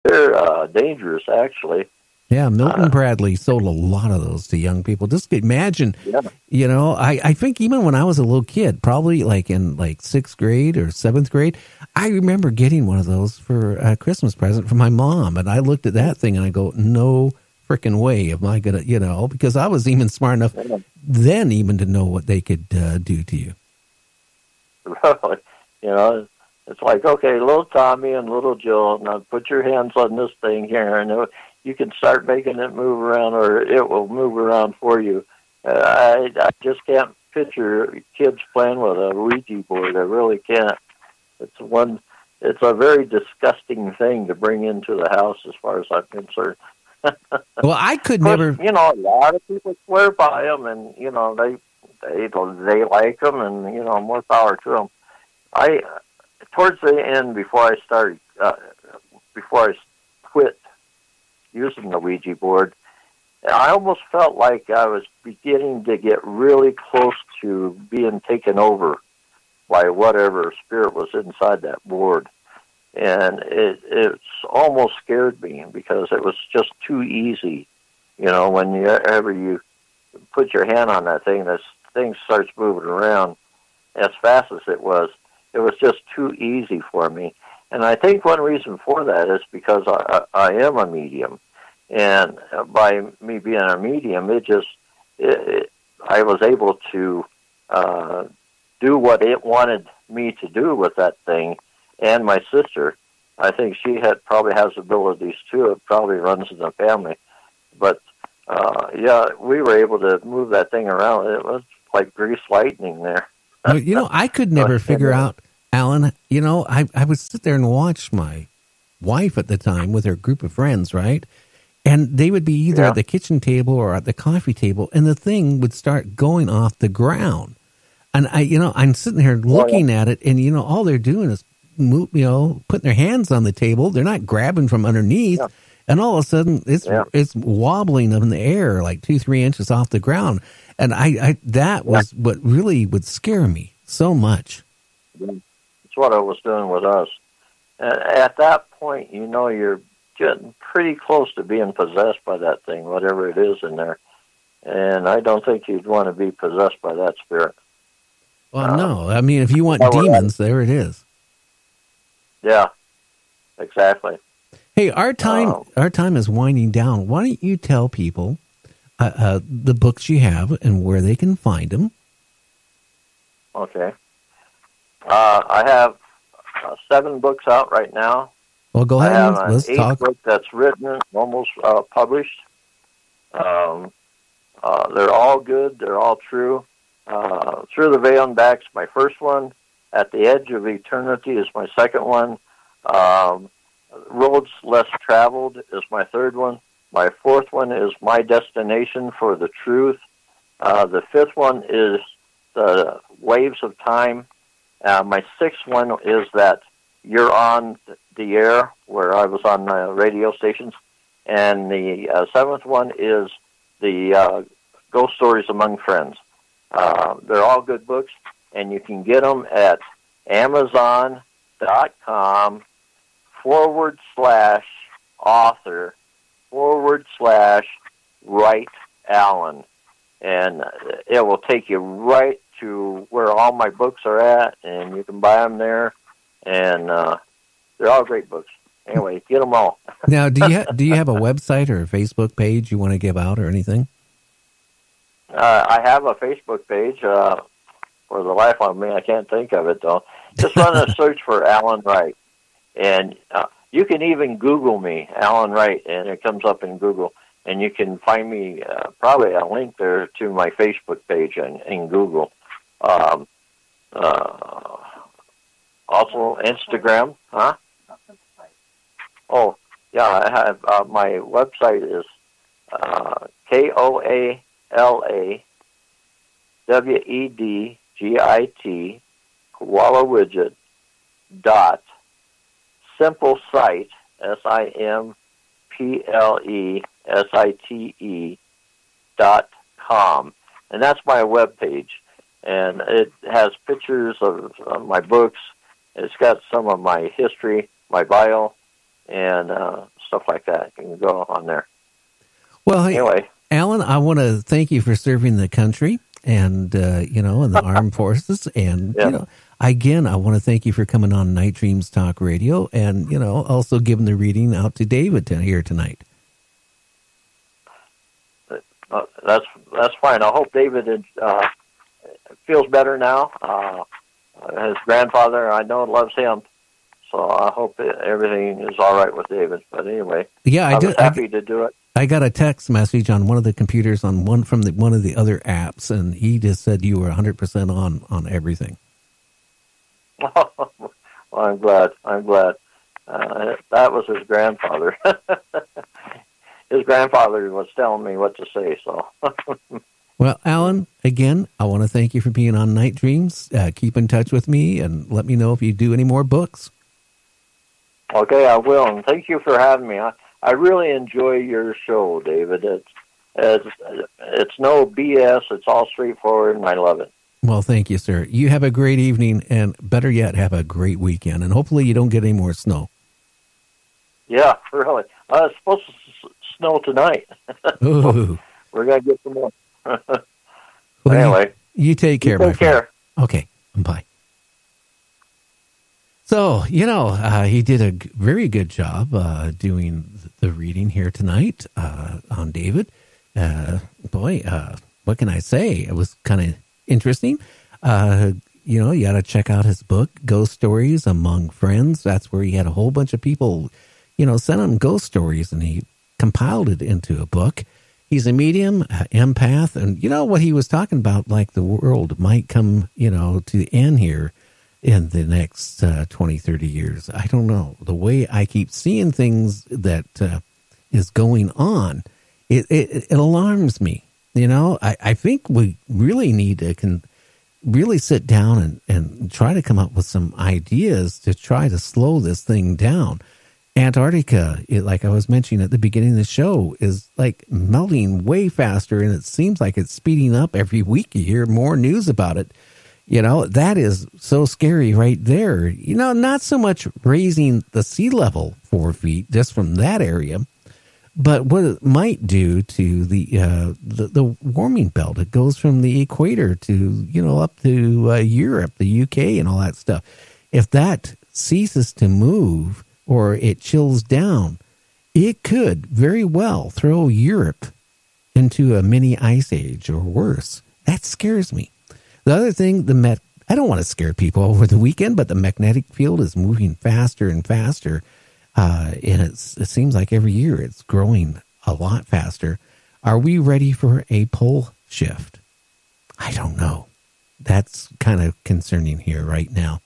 they're dangerous, actually. Yeah, Milton Bradley sold a lot of those to young people. Just imagine, I think even when I was a little kid, probably like in like 6th grade or 7th grade, I remember getting one of those for a Christmas present from my mom. And I looked at that thing and I go, no freaking way am I going to, because I was even smart enough then even to know what they could do to you. Really, it's like, okay, little Tommy and little Jill, now put your hands on this thing here, and you can start making it move around, or it will move around for you. I just can't picture kids playing with a Ouija board. I really can't. It's a very disgusting thing to bring into the house, as far as I'm concerned. Well, I could course, never. A lot of people swear by them, and they like them, and more power to them. Towards the end, before I quit using the Ouija board, I almost felt like I was beginning to get really close to being taken over by whatever spirit was inside that board. And it's almost scared me because it was just too easy. Whenever you put your hand on that thing, this thing starts moving around as fast as it was. It was just too easy for me. And I think one reason for that is because I am a medium. And by me being a medium, I was able to do what it wanted me to do with that thing. And my sister, I think she probably has abilities too. It probably runs in the family. But, we were able to move that thing around. It was like grease lightning there. Well, I could never figure out, Alan, I would sit there and watch my wife at the time with her group of friends, right? And they would be either at the kitchen table or at the coffee table, and the thing would start going off the ground. And I'm sitting here looking at it, and all they're doing is putting their hands on the table. They're not grabbing from underneath. Yeah. And all of a sudden it's wobbling in the air like 2-3 inches off the ground. And that was what really would scare me so much. That's what it was doing with us. And at that point, you're getting pretty close to being possessed by that thing, whatever it is in there. And I don't think you'd want to be possessed by that spirit. Well, no. I mean, if you want demons, there it is. Yeah, exactly. Hey, our time is winding down. Why don't you tell people the books you have and where they can find them? Okay. I have 7 books out right now. Well, go ahead and let's talk. I have an 8th book that's written, almost published. They're all good. They're all true. Through the Veil and Back's my first one. At the Edge of Eternity is my second one. Roads Less Traveled is my third one. My fourth one is My Destination for the Truth. The fifth one is The Waves of Time. My sixth one is that You're on the Air, where I was on radio stations. And the seventh one is the Ghost Stories Among Friends. They're all good books, and you can get them at Amazon.com/author/Wright Alan. And it will take you right to where all my books are at, and you can buy them there. And they're all great books. Anyway, get them all. Now, do you have a website or a Facebook page you want to give out or anything? I have a Facebook page. For the life of me, I can't think of it, though. Just run a search for Alan Wright. And you can even Google me, Alan Wright, and it comes up in Google. And you can find me, probably a link there to my Facebook page in Google. Also, Instagram, huh? Oh, yeah, I have, my website is KOALAWEDGIT Koala Widget .simplesite SIMPLESITE.com, and that's my webpage. And it has pictures of my books. It's got some of my history, my bio, and stuff like that. You can go on there. Well, anyway, Alan, I want to thank you for serving the country and, in the armed forces. And, again, I want to thank you for coming on Night Dreams Talk Radio and, also giving the reading out to David here tonight. That's fine. I hope David feels better now. His grandfather, I know, loves him. So I hope everything is all right with David. But anyway, I was happy to do it. I got a text message on one of the computers on one of the other apps, and he just said you were 100% on everything. Well, I'm glad. That was his grandfather. His grandfather was telling me what to say. So. Well, Alan, again, I want to thank you for being on Night Dreams. Keep in touch with me and let me know if you do any more books. Okay, I will, and thank you for having me. I really enjoy your show, David. It's no BS. It's all straightforward, and I love it. Well, thank you, sir. You have a great evening, and better yet, have a great weekend. And hopefully you don't get any more snow. Yeah, really. It's supposed to snow tonight. Ooh. We're going to get some more. Well, anyway. You take care, my friend. Take care. Okay, bye. So, he did a very good job doing the reading here tonight on David. What can I say? It was kind of interesting. You got to check out his book, Ghost Stories Among Friends. That's where he had a whole bunch of people, send him ghost stories, and he compiled it into a book. He's a medium, empath, and what he was talking about, like the world might come, to the end here in the next 20, 30 years. I don't know. The way I keep seeing things that is going on, it alarms me. I think we really need to really sit down and try to come up with some ideas to try to slow this thing down. Antarctica, like I was mentioning at the beginning of the show, is like melting way faster, and it seems like it's speeding up every week. You hear more news about it. That is so scary right there. Not so much raising the sea level 4 feet just from that area, but what it might do to the warming belt. It goes from the equator to, up to Europe, the UK, and all that stuff. If that ceases to move, or it chills down, it could very well throw Europe into a mini ice age or worse. That scares me. The other thing, I don't want to scare people over the weekend, but the magnetic field is moving faster and faster, and it seems like every year it's growing a lot faster. Are we ready for a pole shift? I don't know. That's kind of concerning here right now.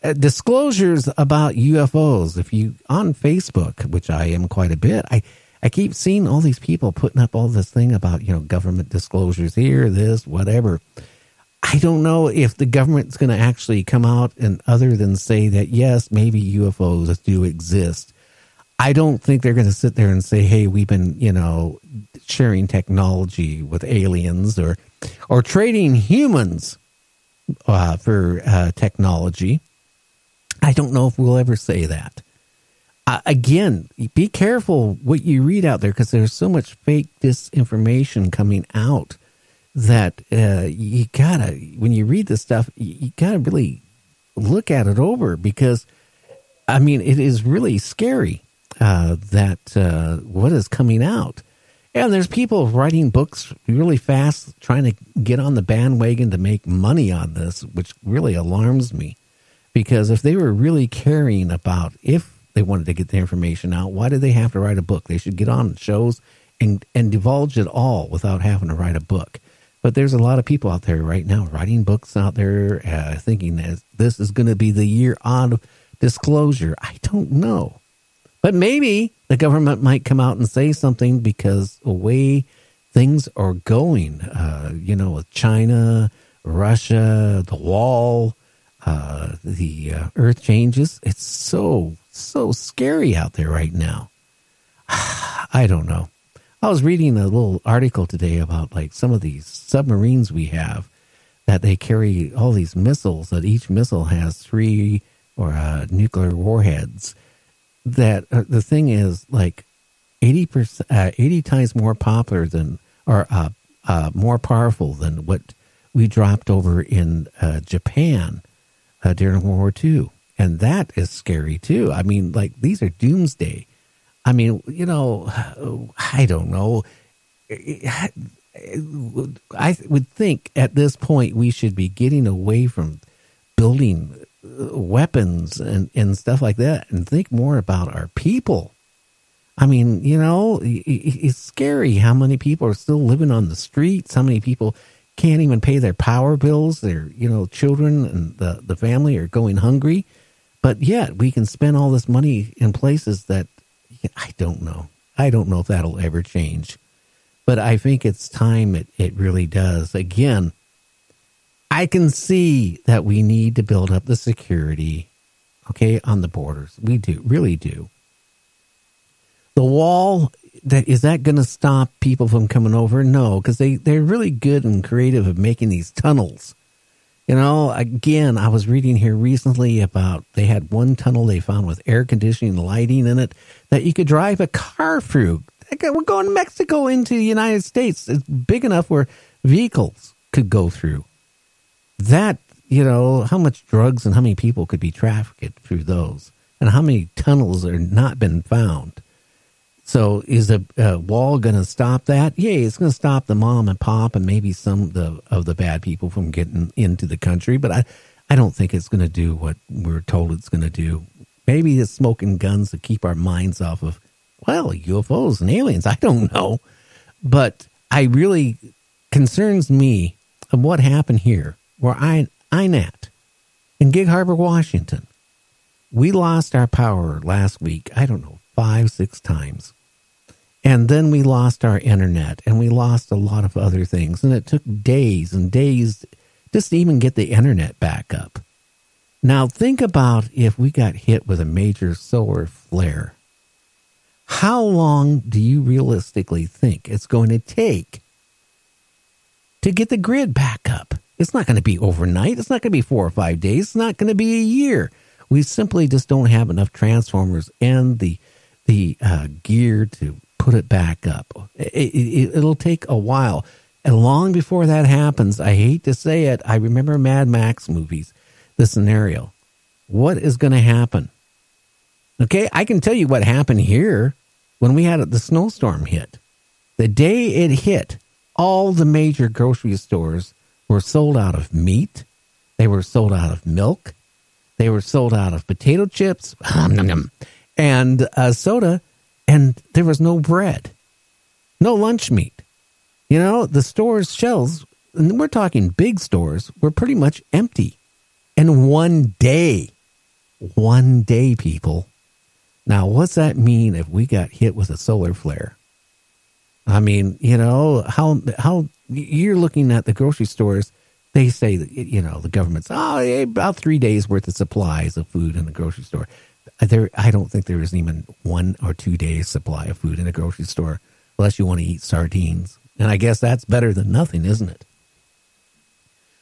Disclosures about UFOs. If you on Facebook, which I am quite a bit, I keep seeing all these people putting up all this thing about, government disclosures here, this, whatever. I don't know if the government's going to actually come out and other than say that, yes, maybe UFOs do exist. I don't think they're going to sit there and say, hey, we've been, sharing technology with aliens or trading humans for technology. I don't know if we'll ever say that. Again, be careful what you read out there, because there's so much fake disinformation coming out that you gotta, when you read this stuff, you gotta really look at it over, because, it is really scary that what is coming out. And there's people writing books really fast, trying to get on the bandwagon to make money on this, which really alarms me. Because if they were really caring about if they wanted to get the information out, why do they have to write a book? They should get on shows and divulge it all without having to write a book. But there's a lot of people out there right now writing books out there thinking that this is going to be the year of disclosure. I don't know. But maybe the government might come out and say something, because the way things are going, with China, Russia, the wall, the earth changes. It's so scary out there right now. I don't know. I was reading a little article today about like some of these submarines we have, that they carry all these missiles, that each missile has 3 nuclear warheads. that the thing is like 80%, 80 times more popular than, or more powerful than what we dropped over in Japan during World War II. And that is scary too. I mean, like, these are doomsday. I mean, you know, I don't know. I would think at this point we should be getting away from building weapons and stuff like that and think more about our people. I mean, you know, it's scary how many people are still living on the streets, how many people can't even pay their power bills, their, you know, children and the family are going hungry. But yet we can spend all this money in places that I don't know. I don't know if that'll ever change. But I think it's time it really does. Again, I can see that we need to build up the security, okay, on the borders. We do, really do. The wall, is that going to stop people from coming over? No, because they're really good and creative at making these tunnels. You know, again, I was reading here recently about they had one tunnel they found with air conditioning and lighting in it that you could drive a car through. We're going to Mexico into the United States. It's big enough where vehicles could go through. That, you know, how much drugs and how many people could be trafficked through those, and how many tunnels are not been found. So is a wall going to stop that? Yeah, it's going to stop the mom and pop and maybe some of the bad people from getting into the country. But I don't think it's going to do what we're told it's going to do. Maybe it's smoking guns to keep our minds off of, well, UFOs and aliens. I don't know. But I really concerns me of what happened here where I'm at in Gig Harbor, Washington. We lost our power last week, I don't know, 5-6 times. And then we lost our internet, and we lost a lot of other things. And it took days and days just to even get the internet back up. Now, think about if we got hit with a major solar flare. How long do you realistically think it's going to take to get the grid back up? It's not going to be overnight. It's not going to be 4 or 5 days. It's not going to be a year. We simply just don't have enough transformers and the gear to put it back up. It'll take a while. And long before that happens, I hate to say it, I remember Mad Max movies, the scenario. What is going to happen? Okay, I can tell you what happened here when we had the snowstorm hit. The day it hit, all the major grocery stores were sold out of meat. They were sold out of milk. They were sold out of potato chips and soda. And there was no bread, no lunch meat. You know, the store's shelves, and we're talking big stores, were pretty much empty. And one day, people. Now, what's that mean if we got hit with a solar flare? I mean, you know, how you're looking at the grocery stores, they say that, you know, the government's, about 3 days worth of supplies of food in the grocery store. I don't think there is even 1 or 2 days supply of food in a grocery store, unless you want to eat sardines. And I guess that's better than nothing, isn't it?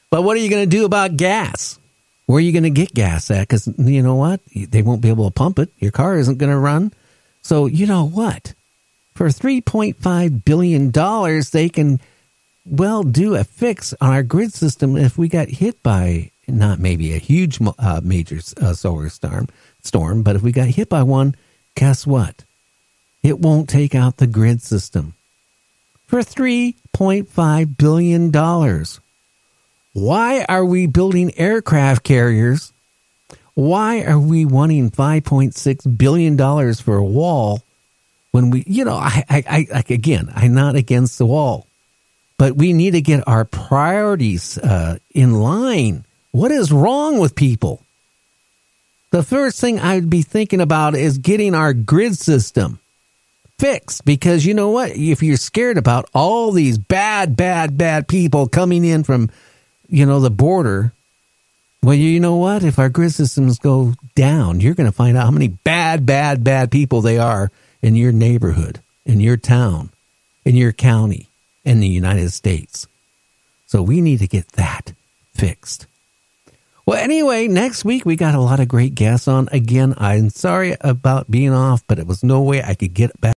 But what are you going to do about gas? Where are you going to get gas at? Because you know what? They won't be able to pump it. Your car isn't going to run. So you know what? For $3.5 billion, they can, well, do a fix on our grid system if we got hit by, not maybe a huge major solar storm, but if we got hit by one, guess what? It won't take out the grid system. For $3.5 billion. Why are we building aircraft carriers? Why are we wanting $5.6 billion for a wall when we, you know, I'm not against the wall, but we need to get our priorities in line. What is wrong with people? The first thing I'd be thinking about is getting our grid system fixed, because you know what? If you're scared about all these bad people coming in from, you know, the border, well, you know what? If our grid systems go down, you're going to find out how many bad people they are in your neighborhood, in your town, in your county, in the United States. So we need to get that fixed. Well, anyway, next week we got a lot of great guests on. Again, I'm sorry about being off, but it was no way I could get back.